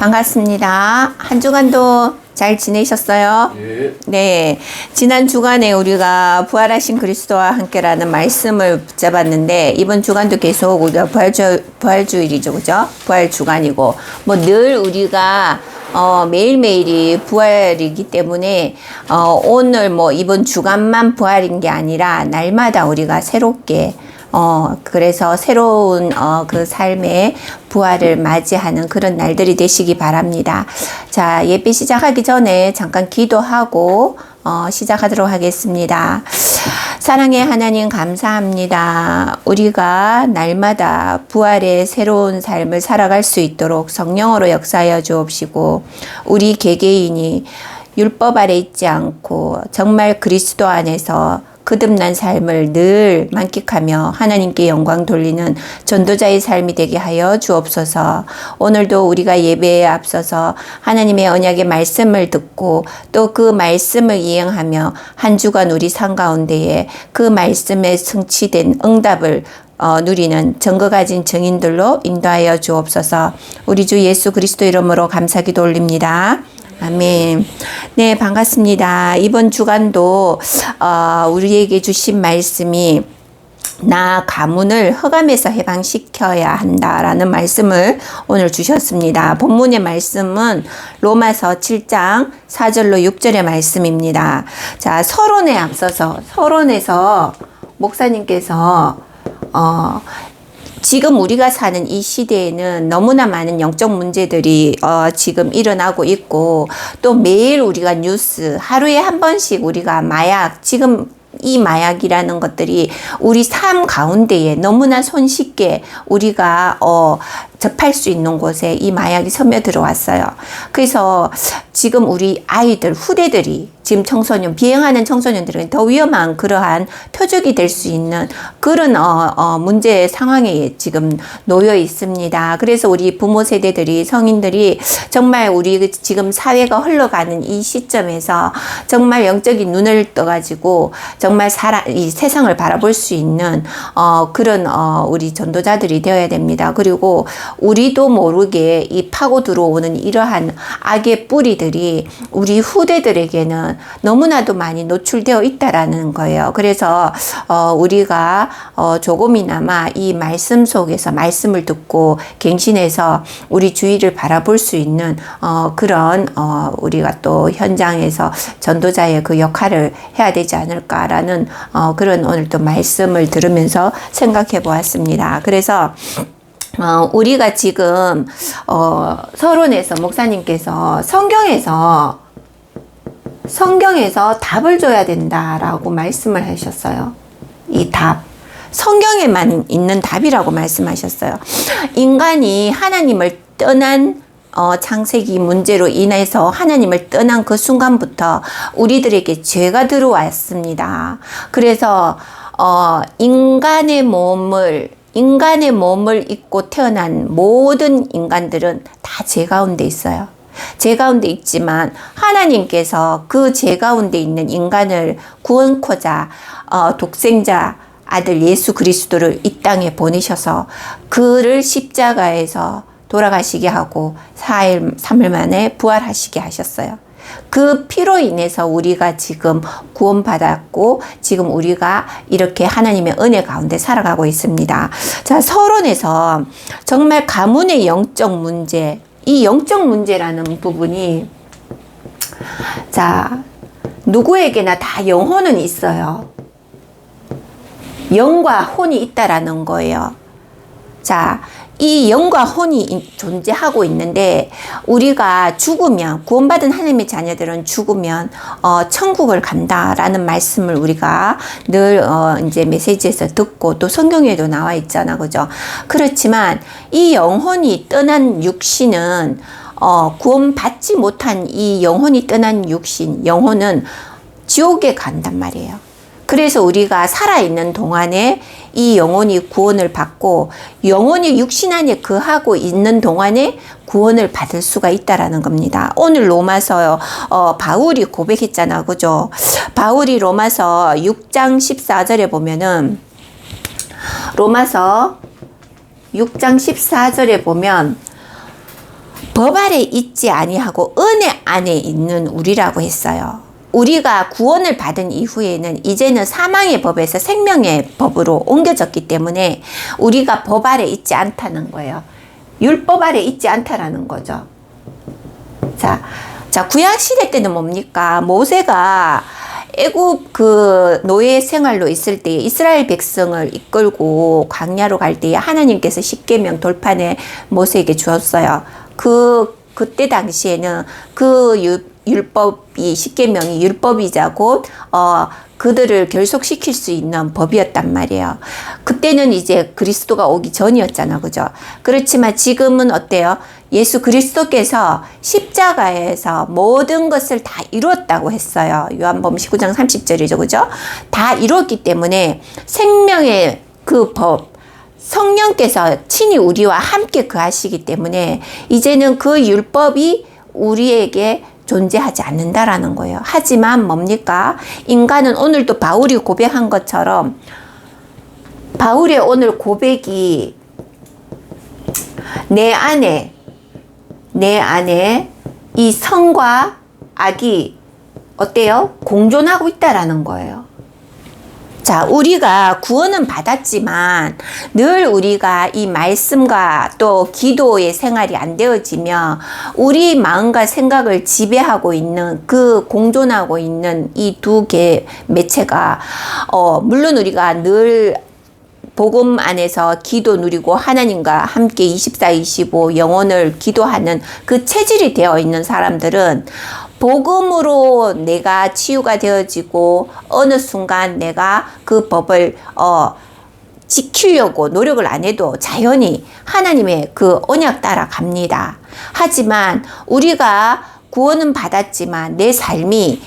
반갑습니다. 한 주간도 잘 지내셨어요? 예. 네. 지난 주간에 우리가 부활하신 그리스도와 함께라는 말씀을 붙잡았는데, 이번 주간도 계속 우리가 부활주일이죠. 그죠? 부활 주간이고, 뭐 늘 우리가 매일매일이 부활이기 때문에, 오늘 뭐 이번 주간만 부활인 게 아니라, 날마다 우리가 새롭게 그래서 새로운 그 삶의 부활을 맞이하는 그런 날들이 되시기 바랍니다. 자, 예배 시작하기 전에 잠깐 기도하고 시작하도록 하겠습니다. 사랑의 하나님 감사합니다. 우리가 날마다 부활의 새로운 삶을 살아갈 수 있도록 성령으로 역사하여 주옵시고, 우리 개개인이 율법 아래 있지 않고 정말 그리스도 안에서 거듭난 삶을 늘 만끽하며 하나님께 영광 돌리는 전도자의 삶이 되게 하여 주옵소서. 오늘도 우리가 예배에 앞서서 하나님의 언약의 말씀을 듣고 또 그 말씀을 이행하며 한 주간 우리 삶 가운데에 그 말씀에 성취된 응답을 누리는 증거 가진 증인들로 인도하여 주옵소서. 우리 주 예수 그리스도 이름으로 감사기도 올립니다. 아멘. 네, 반갑습니다. 이번 주간도 우리에게 주신 말씀이 나 가문을 흑암에서 해방시켜야 한다라는 말씀을 오늘 주셨습니다. 본문의 말씀은 로마서 7장 4절로 6절의 말씀입니다. 자, 서론에서 목사님께서 지금 우리가 사는 이 시대에는 너무나 많은 영적 문제들이 지금 일어나고 있고, 또 매일 우리가 뉴스, 하루에 한 번씩 우리가 마약, 지금 이 마약이라는 것들이 우리 삶 가운데에 너무나 손쉽게 우리가 접할 수 있는 곳에 이 마약이 스며들어왔어요. 그래서 지금 우리 아이들, 후대들이 지금 비행하는 청소년들은 더 위험한 그러한 표적이 될 수 있는 그런 문제 상황에 지금 놓여 있습니다. 그래서 우리 부모 세대들이, 성인들이 정말 우리 지금 사회가 흘러가는 이 시점에서 정말 영적인 눈을 떠가지고 정말 이 세상을 바라볼 수 있는 그런 우리 전도자들이 되어야 됩니다. 그리고 우리도 모르게 이 파고 들어오는 이러한 악의 뿌리들이 우리 후대들에게는 너무나도 많이 노출되어 있다라는 거예요. 그래서 우리가 조금이나마 이 말씀 속에서 말씀을 듣고 갱신해서 우리 주위를 바라볼 수 있는 그런 우리가 또 현장에서 전도자의 그 역할을 해야 되지 않을까라는 그런 오늘 또 말씀을 들으면서 생각해 보았습니다. 그래서 우리가 지금 서론에서 목사님께서 성경에서 답을 줘야 된다라고 말씀을 하셨어요. 이 답. 성경에만 있는 답이라고 말씀하셨어요. 인간이 하나님을 떠난 창세기 문제로 인해서 하나님을 떠난 그 순간부터 우리들에게 죄가 들어왔습니다. 그래서 인간의 몸을 입고 태어난 모든 인간들은 다 죄 가운데 있어요. 죄 가운데 있지만 하나님께서 그 죄 가운데 있는 인간을 구원코자 독생자 아들 예수 그리스도를 이 땅에 보내셔서 그를 십자가에서 돌아가시게 하고 3일 만에 부활하시게 하셨어요. 그 피로 인해서 우리가 지금 구원받았고 지금 우리가 이렇게 하나님의 은혜 가운데 살아가고 있습니다. 자, 서론에서 정말 가문의 영적 문제, 이 영적 문제라는 부분이, 자, 누구에게나 다 영혼은 있어요. 영과 혼이 있다라는 거예요. 자, 이 영과 혼이 존재하고 있는데, 우리가 죽으면, 구원받은 하나님의 자녀들은 죽으면 천국을 간다라는 말씀을 우리가 늘 이제 메시지에서 듣고 또 성경에도 나와 있잖아, 그죠? 그렇지만 이 영혼이 떠난 육신은 구원받지 못한 이 영혼이 떠난 영혼은 지옥에 간단 말이에요. 그래서 우리가 살아있는 동안에 이 영혼이 구원을 받고 영혼이 육신 안에 거하고 있는 동안에 구원을 받을 수가 있다라는 겁니다. 오늘 로마서 바울이 고백했잖아, 그죠? 바울이 로마서 6장 14절에 보면은, 로마서 6장 14절에 보면 법 아래 있지 아니하고 은혜 안에 있는 우리라고 했어요. 우리가 구원을 받은 이후에는 이제는 사망의 법에서 생명의 법으로 옮겨졌기 때문에 우리가 법 아래 있지 않다는 거예요. 율법 아래 있지 않다라는 거죠. 자, 구약시대 때는 뭡니까? 모세가 애굽 그 노예 생활로 있을 때 이스라엘 백성을 이끌고 광야로 갈 때에 하나님께서 십계명 돌판에 모세에게 주었어요. 그때 당시에는 그 율법이 십계명이 율법이자 곧 그들을 결속시킬 수 있는 법이었단 말이에요. 그때는 이제 그리스도가 오기 전이었잖아, 그죠? 그렇지만 지금은 어때요? 예수 그리스도께서 십자가에서 모든 것을 다 이루었다고 했어요. 요한복음 19장 30절이죠, 그죠? 다 이루었기 때문에 생명의 그 법, 성령께서 친히 우리와 함께 거하시기 때문에 이제는 그 율법이 우리에게 존재하지 않는다라는 거예요. 하지만 뭡니까? 인간은 오늘도 바울이 고백한 것처럼 바울의 오늘 고백이 내 안에 이 선과 악이 어때요? 공존하고 있다라는 거예요. 자, 우리가 구원은 받았지만 늘 우리가 이 말씀과 또 기도의 생활이 안 되어지며 우리 마음과 생각을 지배하고 있는 그 공존하고 있는 이 두 개의 매체가 물론 우리가 늘 복음 안에서 기도 누리고 하나님과 함께 24-25 영혼을 기도하는 그 체질이 되어 있는 사람들은 복음으로 내가 치유가 되어지고 어느 순간 내가 그 법을 지키려고 노력을 안 해도 자연히 하나님의 그 언약 따라 갑니다. 하지만 우리가 구원은 받았지만 내 삶이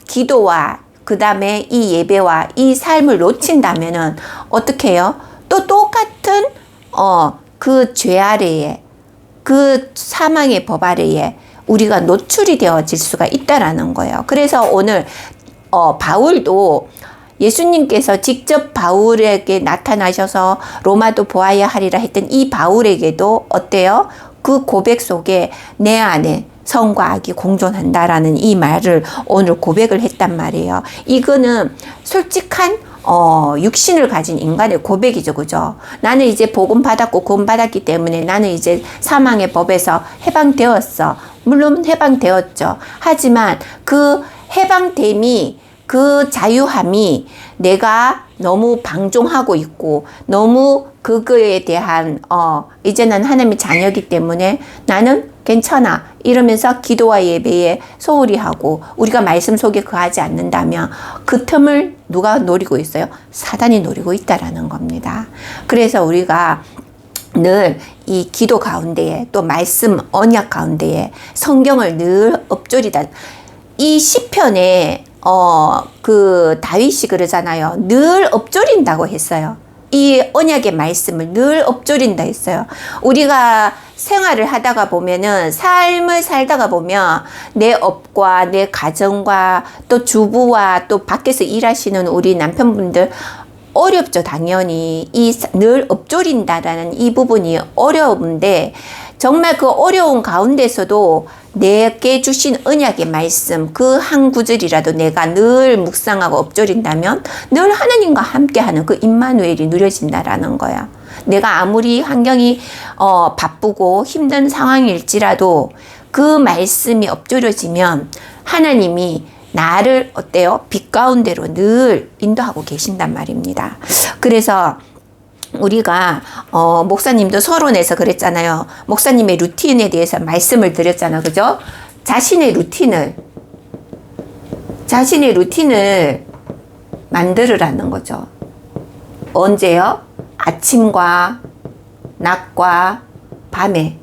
기도와 그 다음에 이 예배와 이 삶을 놓친다면은 어떻게 해요? 또 똑같은 그 죄 아래에 그 사망의 법 아래에 우리가 노출이 되어질 수가 있다라는 거예요. 그래서 오늘 바울도 예수님께서 직접 바울에게 나타나셔서 로마도 보아야 하리라 했던 이 바울에게도 어때요? 그 고백 속에 내 안에 선과 악이 공존한다라는 이 말을 오늘 고백을 했단 말이에요. 이거는 솔직한 육신을 가진 인간의 고백이죠, 그죠? 나는 이제 복음 받았고 구원 받았기 때문에 나는 이제 사망의 법에서 해방되었어. 물론 해방되었죠. 하지만 그 해방됨이 그 자유함이 내가 너무 방종하고 있고 너무 그거에 대한 이제는 하나님의 자녀이기 때문에 나는 괜찮아 이러면서 기도와 예배에 소홀히 하고 우리가 말씀 속에 거하지 않는다면 그 틈을 누가 노리고 있어요? 사단이 노리고 있다라는 겁니다. 그래서 우리가 늘 이 기도 가운데에 또 말씀 언약 가운데에 성경을 늘 엎조리다. 이 시편에 그 다윗이 그러잖아요. 늘 엎조린다고 했어요. 이 언약의 말씀을 늘 엎조린다 했어요. 우리가 생활을 하다가 보면은 삶을 살다가 보면 내 업과 내 가정과 또 주부와 또 밖에서 일하시는 우리 남편분들 어렵죠. 당연히 늘 엎조린다라는 이 부분이 어려운데 정말 그 어려운 가운데서도 내게 주신 언약의 말씀 그 한 구절이라도 내가 늘 묵상하고 엎조린다면 늘 하나님과 함께하는 그 임마누엘이 누려진다라는 거야. 내가 아무리 환경이 바쁘고 힘든 상황일지라도 그 말씀이 엎조려지면 하나님이 나를 어때요? 빛 가운데로 늘 인도하고 계신단 말입니다. 그래서 우리가 목사님도 서론에서 그랬잖아요. 목사님의 루틴에 대해서 말씀을 드렸잖아요. 그죠? 자신의 루틴을 만들으라는 거죠. 언제요? 아침과 낮과 밤에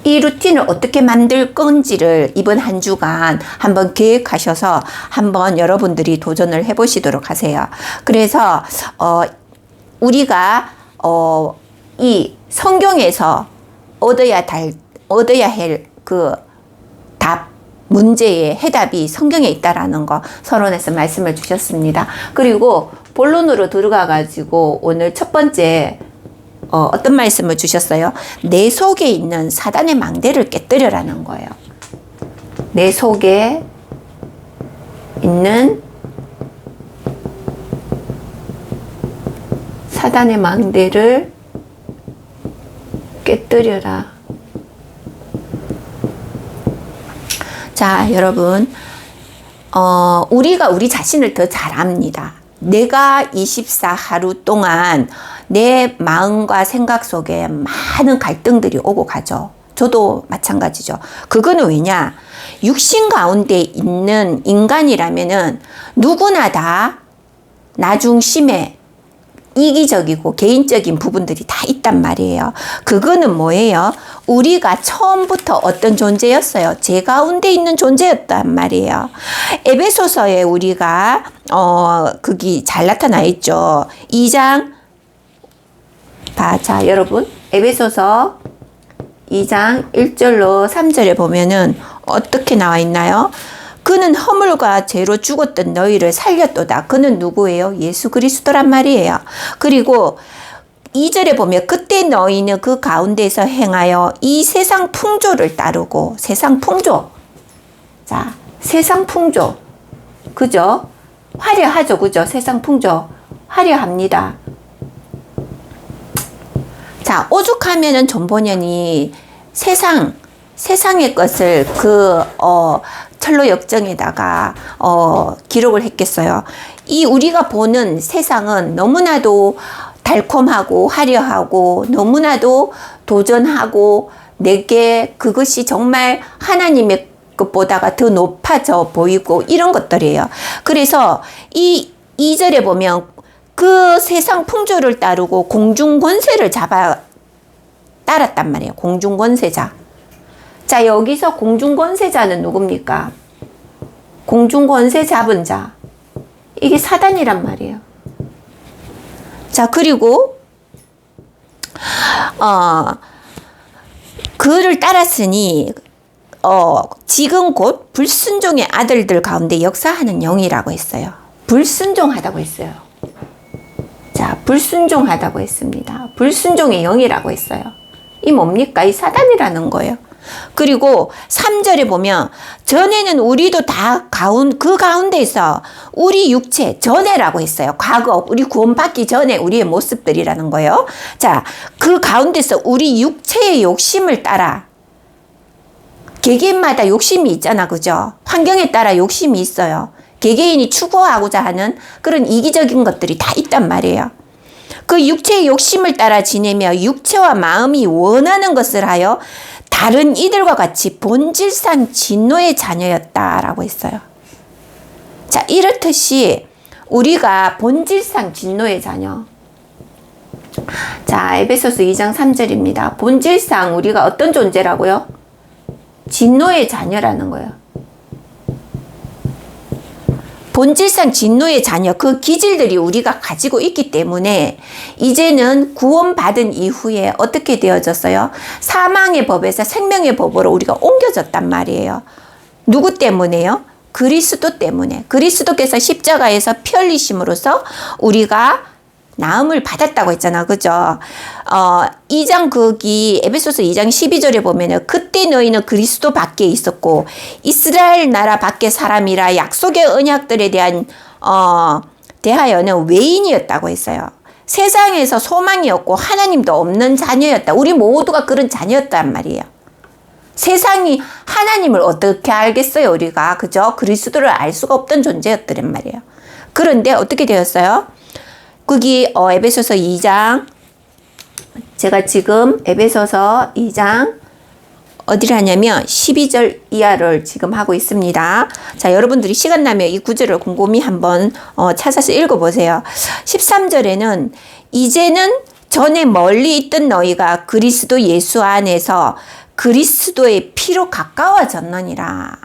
이 루틴을 어떻게 만들 건지를 이번 한 주간 한번 계획하셔서 한번 여러분들이 도전을 해보시도록 하세요. 그래서 우리가 이 성경에서 얻어야 할 그 답, 문제의 해답이 성경에 있다라는 거 서론에서 말씀을 주셨습니다. 그리고 본론으로 들어가 가지고 오늘 첫 번째 어떤 말씀을 주셨어요? 내 속에 있는 사단의 망대를 깨뜨려라는 거예요. 내 속에 있는 사단의 망대를 깨뜨려라. 자, 여러분, 우리가 우리 자신을 더 잘 압니다. 내가 24하루 동안 내 마음과 생각 속에 많은 갈등들이 오고 가죠. 저도 마찬가지죠. 그거는 왜냐? 육신 가운데 있는 인간이라면은 누구나 다 나중심에 이기적이고 개인적인 부분들이 다 있단 말이에요. 그거는 뭐예요? 우리가 처음부터 어떤 존재였어요? 제 가운데 있는 존재였단 말이에요. 에베소서에 우리가 거기 잘 나타나 있죠. 2장 자, 여러분, 에베소서 2장 1절로 3절에 보면은 어떻게 나와 있나요? 그는 허물과 죄로 죽었던 너희를 살렸도다. 그는 누구예요? 예수 그리스도란 말이에요. 그리고 2절에 보면 그때 너희는 그 가운데서 행하여 이 세상 풍조를 따르고 세상 풍조. 자, 세상 풍조. 그죠? 화려하죠. 그죠? 세상 풍조. 화려합니다. 자, 오죽하면은 존본연이 세상의 것을 철로 역정에다가 기록을 했겠어요. 이 우리가 보는 세상은 너무나도 달콤하고 화려하고 너무나도 도전하고 내게 그것이 정말 하나님의 것보다가 더 높아져 보이고 이런 것들이에요. 그래서 이 2절에 보면 그 세상 풍조를 따르고 공중 권세를 따랐단 말이에요. 공중 권세자. 자, 여기서 공중 권세자는 누굽니까? 공중 권세 잡은 자. 이게 사단이란 말이에요. 자, 그리고 그를 따랐으니 지금 곧 불순종의 아들들 가운데 역사하는 영이라고 했어요. 불순종하다고 했어요. 자, 불순종하다고 했습니다. 불순종의 영이라고 했어요. 이 뭡니까? 이 사단이라는 거예요. 그리고 3절에 보면 전에는 우리도 다 그 가운데서 우리 육체 전에라고 했어요. 과거 우리 구원받기 전에 우리의 모습들이라는 거예요. 자, 그 가운데서 우리 육체의 욕심을 따라 개개인마다 욕심이 있잖아. 그죠? 환경에 따라 욕심이 있어요. 개개인이 추구하고자 하는 그런 이기적인 것들이 다 있단 말이에요. 그 육체의 욕심을 따라 지내며 육체와 마음이 원하는 것을 하여 다른 이들과 같이 본질상 진노의 자녀였다라고 했어요. 자, 이렇듯이 우리가 본질상 진노의 자녀. 자, 에베소서 2장 3절입니다. 본질상 우리가 어떤 존재라고요? 진노의 자녀라는 거예요. 본질상 진노의 자녀, 그 기질들이 우리가 가지고 있기 때문에 이제는 구원받은 이후에 어떻게 되어졌어요? 사망의 법에서 생명의 법으로 우리가 옮겨졌단 말이에요. 누구 때문에요? 그리스도 때문에. 그리스도께서 십자가에서 피 흘리심으로써 우리가 나음을 받았다고 했잖아. 그죠? 2장 거기 에베소서 2장 12절에 보면은 그때 너희는 그리스도 밖에 있었고 이스라엘 나라 밖의 사람이라 약속의 언약들에 대하여는 외인이었다고 했어요. 세상에서 소망이 없고 하나님도 없는 자녀였다. 우리 모두가 그런 자녀였단 말이에요. 세상이 하나님을 어떻게 알겠어요, 우리가. 그죠? 그리스도를 알 수가 없던 존재였단 말이에요. 그런데 어떻게 되었어요? 거기 에베소서 2장, 제가 지금 에베소서 2장 어디를 하냐면 12절 이하를 지금 하고 있습니다. 자, 여러분들이 시간 나면 이 구절을 곰곰이 한번 찾아서 읽어보세요. 13절에는 이제는 전에 멀리 있던 너희가 그리스도 예수 안에서 그리스도의 피로 가까워졌느니라.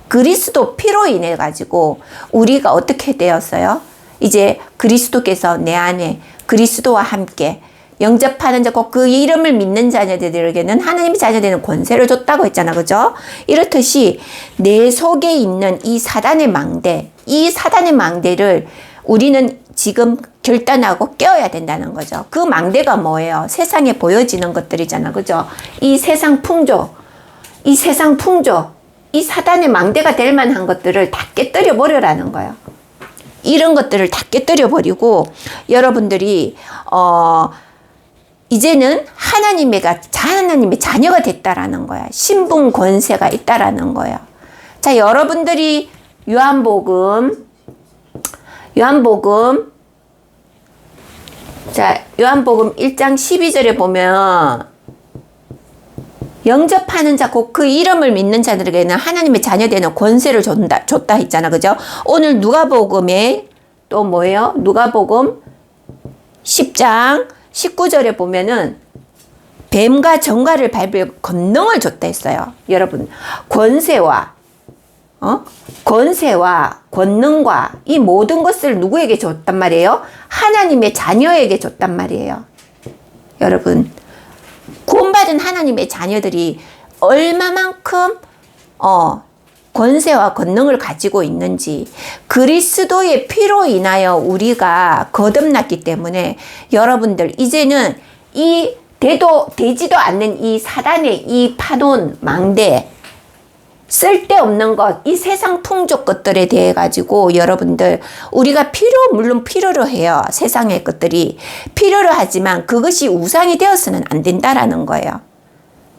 그리스도 피로 인해 가지고 우리가 어떻게 되었어요? 이제 그리스도께서 내 안에 그리스도와 함께 영접하는 자, 곧 그 이름을 믿는 자녀들에게는 하나님의 자녀되는 권세를 줬다고 했잖아. 그죠? 이렇듯이 내 속에 있는 이 사단의 망대, 이 사단의 망대를 우리는 지금 결단하고 깨어야 된다는 거죠. 그 망대가 뭐예요? 세상에 보여지는 것들이잖아. 그죠? 이 세상 풍조, 이 사단의 망대가 될 만한 것들을 다 깨뜨려 버려라는 거예요. 이런 것들을 다 깨뜨려 버리고 여러분들이 이제는 하나님의 자녀가 됐다라는 거야. 신분 권세가 있다라는 거예요. 자, 여러분들이 요한복음 자, 요한복음 1장 12절에 보면 영접하는 자, 곧 그 이름을 믿는 자들에게는 하나님의 자녀되는 권세를 줬다 했잖아. 그죠? 오늘 누가복음에 또 뭐예요? 누가복음 10장 19절에 보면은 뱀과 정갈을 밟을 권능을 줬다 했어요. 여러분, 권세와 권능과 이 모든 것을 누구에게 줬단 말이에요? 하나님의 자녀에게 줬단 말이에요. 여러분, 구원받은 하나님의 자녀들이 얼마만큼 권세와 권능을 가지고 있는지, 그리스도의 피로 인하여 우리가 거듭났기 때문에 여러분들 이제는 이 되지도 않는 이 사단의 이 파돈 망대, 쓸데없는 것, 이 세상 풍족 것들에 대해 가지고 여러분들 우리가 물론 필요로 해요. 세상의 것들이 필요로 하지만 그것이 우상이 되어서는 안 된다라는 거예요.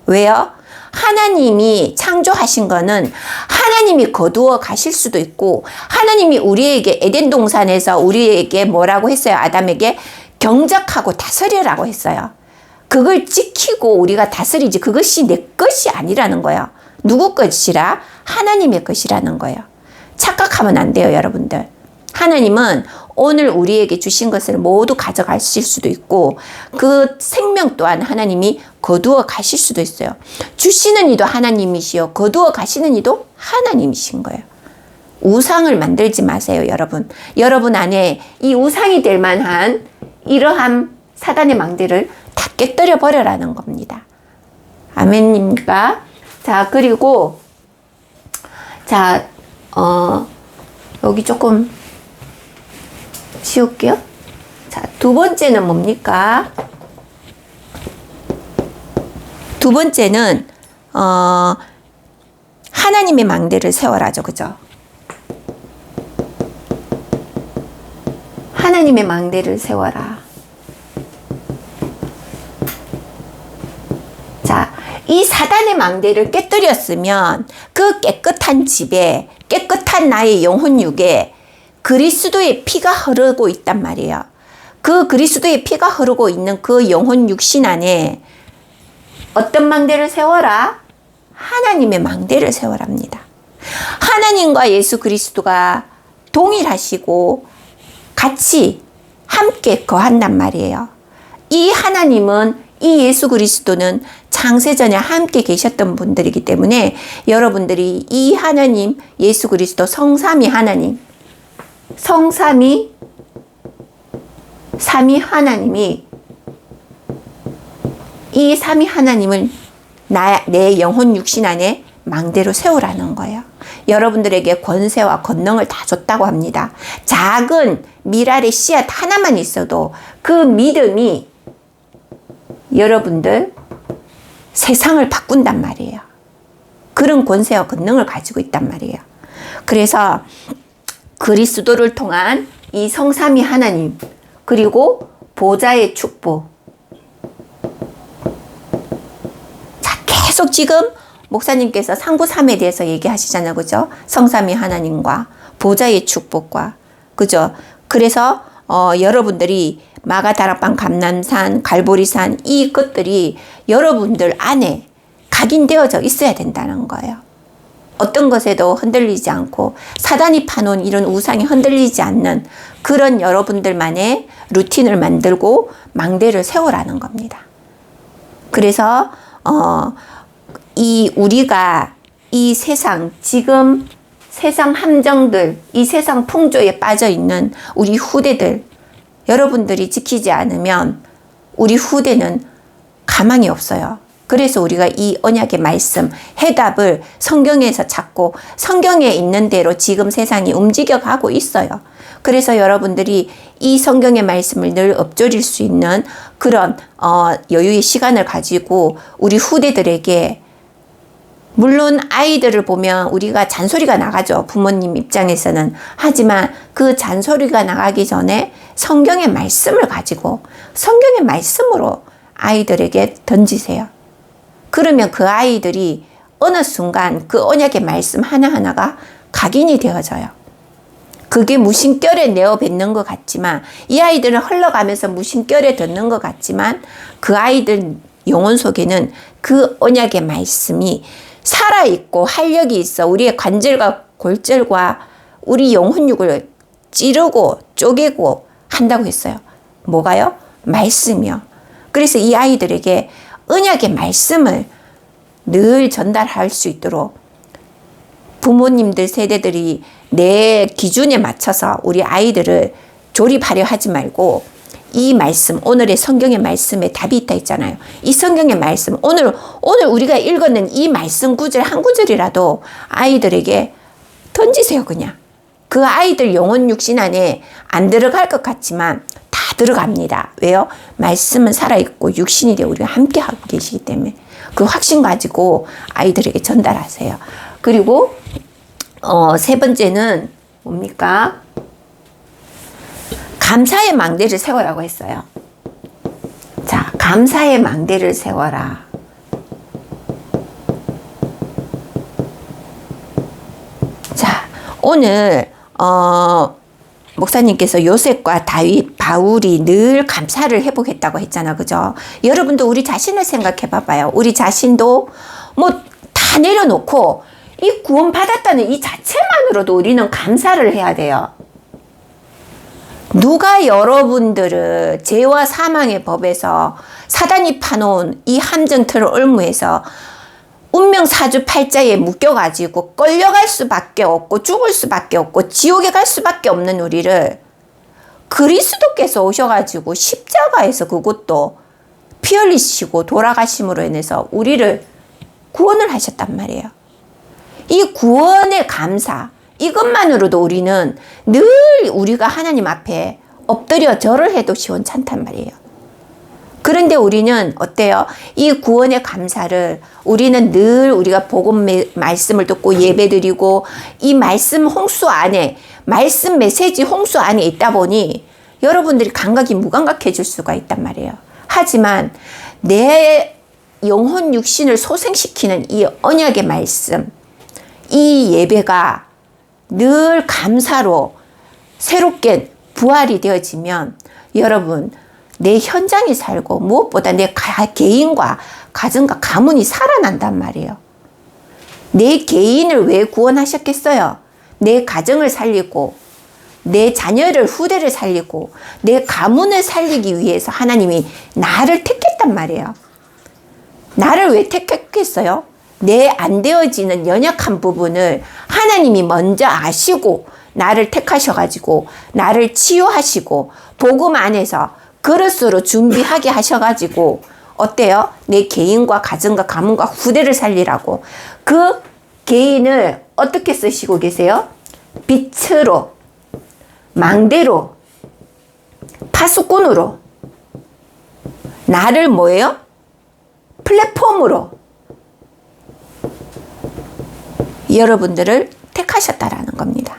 왜요? 하나님이 창조하신 거는 하나님이 거두어 가실 수도 있고, 하나님이 우리에게 에덴 동산에서 우리에게 뭐라고 했어요? 아담에게 경작하고 다스리라고 했어요. 그걸 지키고 우리가 다스리지, 그것이 내 것이 아니라는 거예요. 누구 것이라? 하나님의 것이라는 거예요. 착각하면 안 돼요, 여러분들. 하나님은 오늘 우리에게 주신 것을 모두 가져가실 수도 있고, 그 생명 또한 하나님이 거두어 가실 수도 있어요. 주시는 이도 하나님이시요, 거두어 가시는 이도 하나님이신 거예요. 우상을 만들지 마세요, 여러분. 여러분 안에 이 우상이 될 만한 이러한 사단의 망대를 다 깨뜨려 버려라는 겁니다. 아멘입니까? 자, 그리고 여기 조금 치울게요. 자, 두 번째는 뭡니까? 두 번째는 하나님의 망대를 세워라죠. 그죠? 하나님의 망대를 세워라. 자, 이 사단의 망대를 깨뜨렸으면 그 깨끗한 집에, 깨끗한 나의 영혼 육에 그리스도의 피가 흐르고 있단 말이에요. 그 그리스도의 피가 흐르고 있는 그 영혼 육신 안에 어떤 망대를 세워라? 하나님의 망대를 세워랍니다. 하나님과 예수 그리스도가 동일하시고 같이 함께 거한단 말이에요. 이 하나님은, 이 예수 그리스도는 창세전에 함께 계셨던 분들이기 때문에 여러분들이 이 하나님, 예수 그리스도 성삼위 하나님, 삼위 하나님이, 이 삼위 하나님을 내 영혼 육신 안에 망대로 세우라는 거예요. 여러분들에게 권세와 권능을 다 줬다고 합니다. 작은 미랄의 씨앗 하나만 있어도 그 믿음이 여러분들 세상을 바꾼단 말이에요. 그런 권세와 권능을 가지고 있단 말이에요. 그래서 그리스도를 통한 이 성삼위 하나님, 그리고 보좌의 축복. 자, 계속 지금 목사님께서 상부삼에 대해서 얘기하시잖아요. 그죠? 성삼위 하나님과 보좌의 축복과, 그죠? 그래서 여러분들이 마가다락방, 감람산, 갈보리산, 이것들이 여러분들 안에 각인되어져 있어야 된다는 거예요. 어떤 것에도 흔들리지 않고 사단이 파놓은 이런 우상이 흔들리지 않는 그런 여러분들만의 루틴을 만들고 망대를 세우라는 겁니다. 그래서 우리가 이 세상, 지금 세상 함정들, 이 세상 풍조에 빠져 있는 우리 후대들, 여러분들이 지키지 않으면 우리 후대는 가망이 없어요. 그래서 우리가 이 언약의 말씀, 해답을 성경에서 찾고 성경에 있는 대로 지금 세상이 움직여 가고 있어요. 그래서 여러분들이 이 성경의 말씀을 늘 엎조릴 수 있는 그런 여유의 시간을 가지고 우리 후대들에게, 물론 아이들을 보면 우리가 잔소리가 나가죠. 부모님 입장에서는. 하지만 그 잔소리가 나가기 전에 성경의 말씀을 가지고 성경의 말씀으로 아이들에게 던지세요. 그러면 그 아이들이 어느 순간 그 언약의 말씀 하나하나가 각인이 되어져요. 그게 무심결에 내어 뱉는 것 같지만, 이 아이들은 흘러가면서 무심결에 듣는 것 같지만 그 아이들 영혼 속에는 그 언약의 말씀이 살아있고 활력이 있어 우리의 관절과 골절과 우리 영혼육을 찌르고 쪼개고 한다고 했어요. 뭐가요? 말씀이요. 그래서 이 아이들에게 언약의 말씀을 늘 전달할 수 있도록 부모님들 세대들이 내 기준에 맞춰서 우리 아이들을 조립하려 하지 말고, 이 말씀, 오늘의 성경의 말씀에 답이 있다 했잖아요. 이 성경의 말씀, 오늘 우리가 읽었는 이 말씀 구절 한 구절이라도 아이들에게 던지세요. 그냥 그 아이들 영혼 육신 안에 안 들어갈 것 같지만 다 들어갑니다. 왜요? 말씀은 살아있고 육신이 되어 우리가 함께 하고 계시기 때문에 그 확신 가지고 아이들에게 전달하세요. 그리고 세 번째는 뭡니까? 감사의 망대를 세워라고 했어요. 자, 감사의 망대를 세워라. 자, 오늘 목사님께서 요셉과 다윗, 바울이 늘 감사를 회복했다고 했잖아. 그죠? 여러분도 우리 자신을 생각해 봐봐요. 우리 자신도 뭐 다 내려놓고 이 구원 받았다는 이 자체만으로도 우리는 감사를 해야 돼요. 누가 여러분들을 죄와 사망의 법에서 사단이 파놓은 이 함정틀을 올무해서 운명 사주팔자에 묶여가지고 끌려갈 수밖에 없고 죽을 수밖에 없고 지옥에 갈 수밖에 없는 우리를 그리스도께서 오셔가지고 십자가에서 그것도 피 흘리시고 돌아가심으로 인해서 우리를 구원을 하셨단 말이에요. 이 구원의 감사, 이것만으로도 우리는 늘 우리가 하나님 앞에 엎드려 절을 해도 시원찮단 말이에요. 그런데 우리는 어때요? 이 구원의 감사를 우리는 늘 우리가 복음 말씀을 듣고 예배드리고 이 말씀 홍수 안에, 말씀 메시지 홍수 안에 있다 보니 여러분들이 감각이 무감각해질 수가 있단 말이에요. 하지만 내 영혼 육신을 소생시키는 이 언약의 말씀, 이 예배가 늘 감사로 새롭게 부활이 되어지면 여러분 내 현장에 살고 무엇보다 내 개인과 가정과 가문이 살아난단 말이에요. 내 개인을 왜 구원하셨겠어요? 내 가정을 살리고 내 자녀를 후대를 살리고 내 가문을 살리기 위해서 하나님이 나를 택했단 말이에요. 나를 왜 택했겠어요? 내 안 되어지는 연약한 부분을 하나님이 먼저 아시고 나를 택하셔가지고 나를 치유하시고 복음 안에서 그릇으로 준비하게 하셔가지고 어때요? 내 개인과 가정과 가문과 후대를 살리라고 그 개인을 어떻게 쓰시고 계세요? 빛으로, 망대로, 파수꾼으로, 나를 뭐예요? 플랫폼으로 여러분들을 택하셨다라는 겁니다.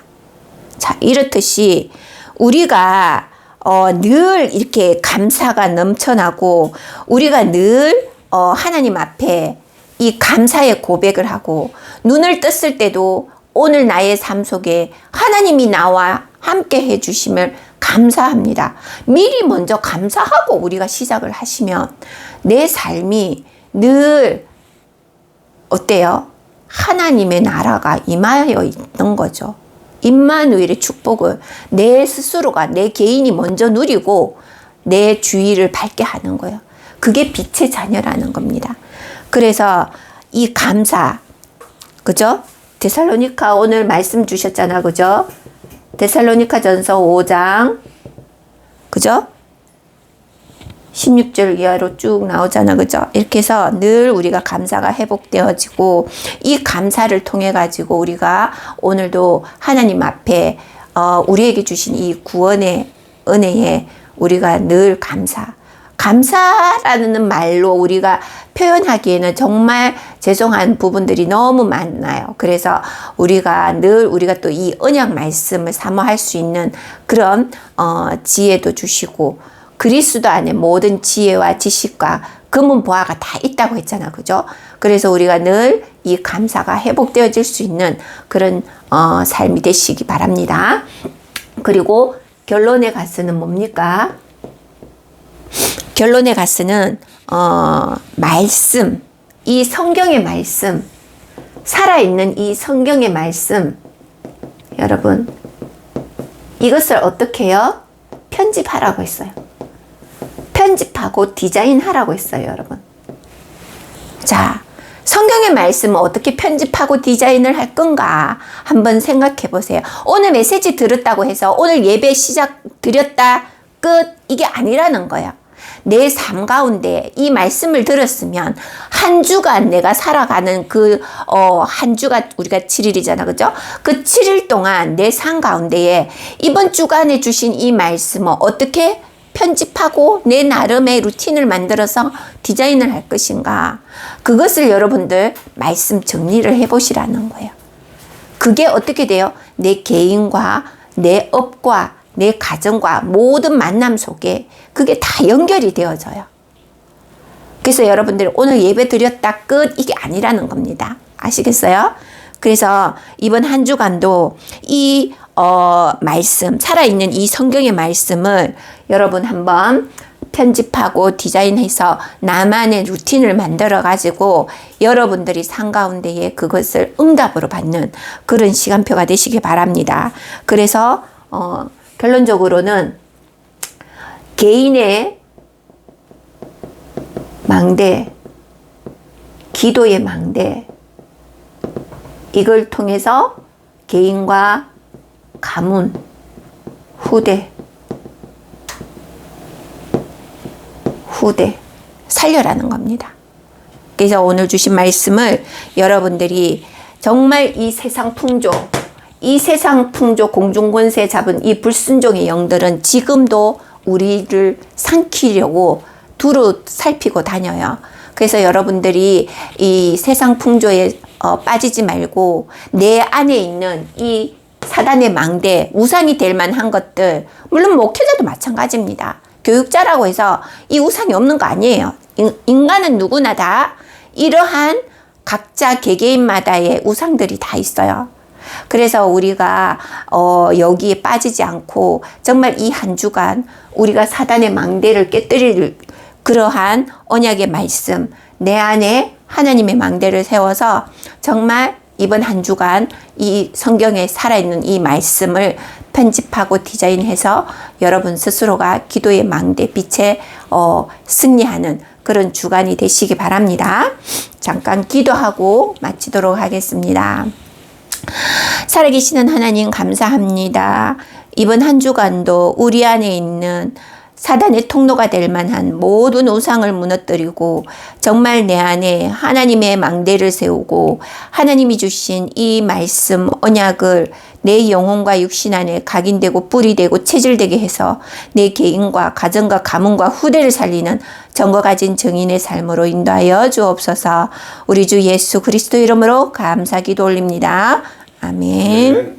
자, 이렇듯이 우리가 늘 이렇게 감사가 넘쳐나고 우리가 늘 하나님 앞에 이 감사의 고백을 하고 눈을 떴을 때도 오늘 나의 삶 속에 하나님이 나와 함께 해주심을 감사합니다. 미리 먼저 감사하고 우리가 시작을 하시면 내 삶이 늘 어때요? 하나님의 나라가 임하여 있는 거죠. 임마누엘의 축복을 내 스스로가, 내 개인이 먼저 누리고 내 주위를 밝게 하는 거예요. 그게 빛의 자녀라는 겁니다. 그래서 이 감사, 그죠? 데살로니가 오늘 말씀 주셨잖아, 그죠? 데살로니가 전서 5장, 그죠? 16절 이하로 쭉 나오잖아. 그죠? 이렇게 해서 늘 우리가 감사가 회복되어지고 이 감사를 통해 가지고 우리가 오늘도 하나님 앞에 우리에게 주신 이 구원의 은혜에 우리가 늘 감사라는 말로 우리가 표현하기에는 정말 죄송한 부분들이 너무 많아요. 그래서 우리가 또 이 언약 말씀을 사모할 수 있는 그런 지혜도 주시고 그리스도 안에 모든 지혜와 지식과 금은 보화가 다 있다고 했잖아. 그죠? 그래서 우리가 늘 이 감사가 회복되어질 수 있는 그런 삶이 되시기 바랍니다. 그리고 결론의 가스는 뭡니까? 결론의 가스는 말씀, 이 성경의 말씀, 살아있는 이 성경의 말씀, 여러분 이것을 어떻게 해요? 편집하라고 했어요. 편집하고 디자인하라고 했어요, 여러분. 자, 성경의 말씀은 어떻게 편집하고 디자인을 할 건가 한번 생각해 보세요. 오늘 메시지 들었다고 해서 오늘 예배 시작 드렸다 끝 이게 아니라는 거예요. 내 삶 가운데 이 말씀을 들었으면 한 주간 내가 살아가는 한 주가 우리가 7일이잖아. 그죠? 그 7일 동안 내 삶 가운데에 이번 주간에 주신 이 말씀을 어떻게 편집하고 내 나름의 루틴을 만들어서 디자인을 할 것인가. 그것을 여러분들 말씀 정리를 해보시라는 거예요. 그게 어떻게 돼요? 내 개인과 내 업과 내 가정과 모든 만남 속에 그게 다 연결이 되어져요. 그래서 여러분들 오늘 예배 드렸다 끝 이게 아니라는 겁니다. 아시겠어요? 그래서 이번 한 주간도 이 말씀, 살아있는 이 성경의 말씀을 여러분 한번 편집하고 디자인해서 나만의 루틴을 만들어 가지고 여러분들이 삶 가운데에 그것을 응답으로 받는 그런 시간표가 되시기 바랍니다. 그래서 결론적으로는 개인의 망대, 기도의 망대, 이걸 통해서 개인과 가문, 후대 살려라는 겁니다. 그래서 오늘 주신 말씀을 여러분들이 정말 이 세상 풍조 공중권세 잡은 이 불순종의 영들은 지금도 우리를 삼키려고 두루 살피고 다녀요. 그래서 여러분들이 이 세상 풍조에 빠지지 말고 내 안에 있는 이 사단의 망대, 우상이 될 만한 것들, 물론 목회자도 마찬가지입니다. 교육자라고 해서 이 우상이 없는 거 아니에요. 인간은 누구나 다 이러한 각자 개개인마다의 우상들이 다 있어요. 그래서 우리가 여기에 빠지지 않고 정말 이 한 주간 우리가 사단의 망대를 깨뜨릴 그러한 언약의 말씀, 내 안에 하나님의 망대를 세워서 정말 이번 한 주간 이 성경에 살아있는 이 말씀을 편집하고 디자인해서 여러분 스스로가 기도의 망대 빛에 승리하는 그런 주간이 되시기 바랍니다. 잠깐 기도하고 마치도록 하겠습니다. 살아계시는 하나님 감사합니다. 이번 한 주간도 우리 안에 있는 사단의 통로가 될 만한 모든 우상을 무너뜨리고 정말 내 안에 하나님의 망대를 세우고 하나님이 주신 이 말씀 언약을 내 영혼과 육신 안에 각인되고 뿌리 되고 체질되게 해서 내 개인과 가정과 가문과 후대를 살리는 정거 가진 증인의 삶으로 인도하여 주옵소서. 우리 주 예수 그리스도 이름으로 감사 기도 올립니다. 아멘.